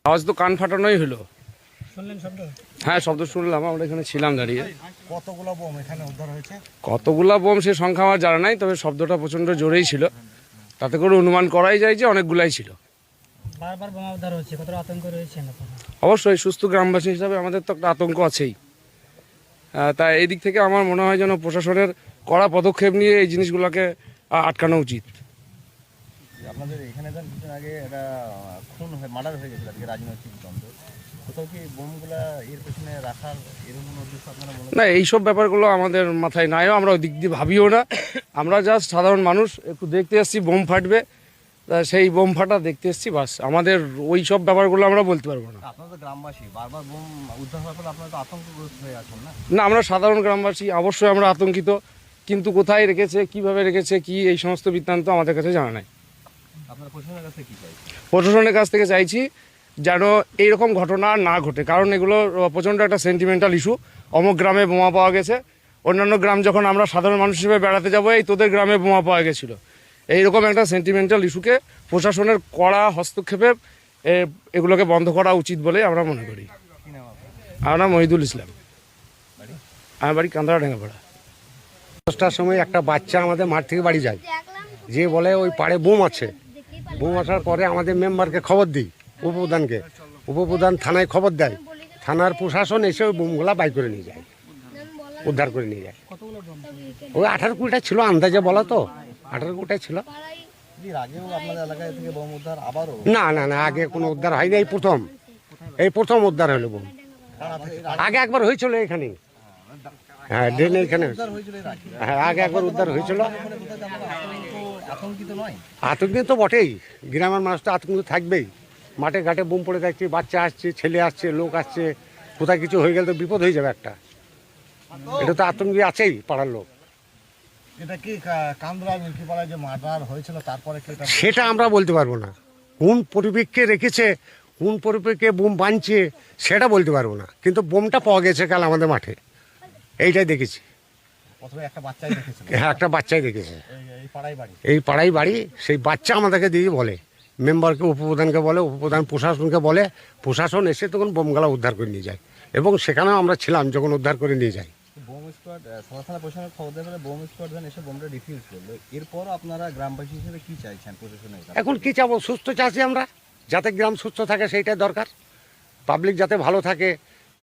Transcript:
আওয়াজ তো কান ফাটানোই হলো। শুনলেন শব্দ? হ্যাঁ, শব্দ শুনলাম, আমরা এখানে ছিলাম দাঁড়িয়ে। কতগুলো বোম এখানে উদ্ধার হয়েছে? কতগুলা বোম সে সংখ্যা আমার জানা নাই, তবে শব্দটা প্রচণ্ড জোরেই ছিল, তাতে করে অনুমান করাই যায় যে অনেকগুলাই ছিল। বারবার বোমা উদ্ধার হচ্ছে, কতটা আতঙ্ক রয়েছে আপনারা? অবশ্যই সুস্থ গ্রামবাসী হিসাবে আমাদের তো একটা আতঙ্ক আছেই। তাই এই দিক থেকে আমার মনে হয় যেন প্রশাসনের কড়া পদক্ষেপ নিয়ে এই জিনিসগুলোকে আটকানো উচিত। আপনাদের এখানে তো কিছুদিন আগে একটা খুন হয়ে মার্ডার হয়ে গেছিল আজকে রাজনৈতিক দ্বন্দ্ব, কোথাও কি বোমগুলা এর পেছনে রাখার এরকম কোনো উদ্দেশ্য আপনারা মনে না, এইসব ব্যাপারগুলো আমাদের মাথায় নাইও, আমরা ওই দিক দিয়ে ভাবিও না। আমরা জাস্ট সাধারণ মানুষ, একটু দেখতে এসেছি বোম ফাটবে, সেই বোম ফাটা দেখতে এসেছি, বাস। আমাদের ওই সব ব্যাপারগুলো আমরা বলতে পারবো না। আপনারা তো গ্রামবাসী, বারবার বোম উদ্ধার হওয়ার ফলে আপনারা তো আতঙ্কগ্রস্ত হয়ে আছেন না? না, আমরা সাধারণ গ্রামবাসী, অবশ্যই আমরা আতঙ্কিত, কিন্তু কোথায় রেখেছে, কিভাবে রেখেছে, কি এই সমস্ত বৃত্তান্ত আমাদের কাছে জানা নাই। আপনারা প্রশাসনের কাছে কি চাই? প্রশাসনের কাছ থেকে চাইছি যেন এইরকম ঘটনা আর না ঘটে, কারণ এগুলো প্রচণ্ড একটা সেন্টিমেন্টাল ইস্যু। অমুক গ্রামে বোমা পাওয়া গেছে, অন্যান্য গ্রাম যখন আমরা সাধারণ মানুষ হিসেবে বেড়াতে যাবো, এই তোদের গ্রামে বোমা পাওয়া গেছিলো, এইরকম একটা সেন্টিমেন্টাল ইস্যুকে প্রশাসনের কড়া হস্তক্ষেপে এগুলোকে বন্ধ করা উচিত বলে আমরা মনে করি। কি নাম আপনার? আমার নাম মহিদুল ইসলাম, আমার বাড়ি কান্দারা ডেঙ্গাপাড়া। 10টার সময় একটা বাচ্চা আমাদের মাঠ থেকে বাড়ি যায়, যে বলে ওই পাড়ে বোম আছে। বোম আসার পরে আমাদের মেম্বারকে খবর দিই, উপপ্রধানকে। উপপ্রধান থানায় খবর দেয়, থানার প্রশাসন এসে ওই বোমগুলা বাই করে নিয়ে যায়, উদ্ধার করে নিয়ে যায়। ওই 18-20টা ছিল, আন্দাজে বলা তো 18-20টা ছিল। এর আগেও আপনাদের এলাকায় থেকে বোম উদ্ধার আবারও? না না না, আগে কোনো উদ্ধার হয়নি, এই প্রথম উদ্ধার হলো বোম। আগে একবার হয়েছিল এখানে, হ্যাঁ ড্রেনে এখানে, উদ্ধার হয়েছিল এর আগে? হ্যাঁ আগে একবার উদ্ধার হয়েছিল। আতঙ্কিত নয়? আতঙ্কিত তো বটেই, গ্রামের মানুষ তো আতঙ্কিত থাকবেই। মাঠে ঘাটে বোম পড়ে থাকছে, বাচ্চা আসছে, ছেলে আসছে, লোক আসছে, কোথায় কিছু হয়ে গেলে তো বিপদ হয়ে যাবে একটা। এটা তো আতঙ্কি আছেই পাড়ার লোক। এটা কি কান্দরা মিল্কিপাড়ায় যে মার্ডার হয়েছিল তারপরে কি এটা? সেটা আমরা বলতে পারবো না, কোন পরিপ্রেক্ষিতে রেখেছে, কোন পরিপ্রেক্ষিতে বোম বানছে সেটা বলতে পারবো না, কিন্তু বোমটা পাওয়া গেছে কাল আমাদের মাঠে, এইটাই দেখেছি। প্রথমে একটা বাচ্চাই দেখেছিল? হ্যাঁ, একটা বাচ্চাই দেখেছে, এই পাড়ায় বাড়ি? এই পাড়াই বাড়ি। সেই বাচ্চা আমাদেরকে দিয়ে বলে, মেম্বারকে, উপপ্রধানকে বলে, উপপ্রধান প্রশাসনকে বলে, প্রশাসন এসে তখন বোমগুলা উদ্ধার করে নিয়ে যায়, এবং সেখানেও আমরা ছিলাম যখন উদ্ধার করে নিয়ে যায়। বোম স্কোয়াড সমাধানের প্রশাসনের খবর দেওয়ার পরে বোম স্কোয়াড যখন এসে বোমটা ডিফিউজ করলো, এরপরও আপনারা গ্রামবাসী হিসেবে কি চাইছেন প্রশাসনের কাছে? এখন কি চাবো, সুস্থ চাচ্ছি আমরা, যাতে গ্রাম সুস্থ থাকে সেইটাই দরকার, পাবলিক যাতে ভালো থাকে,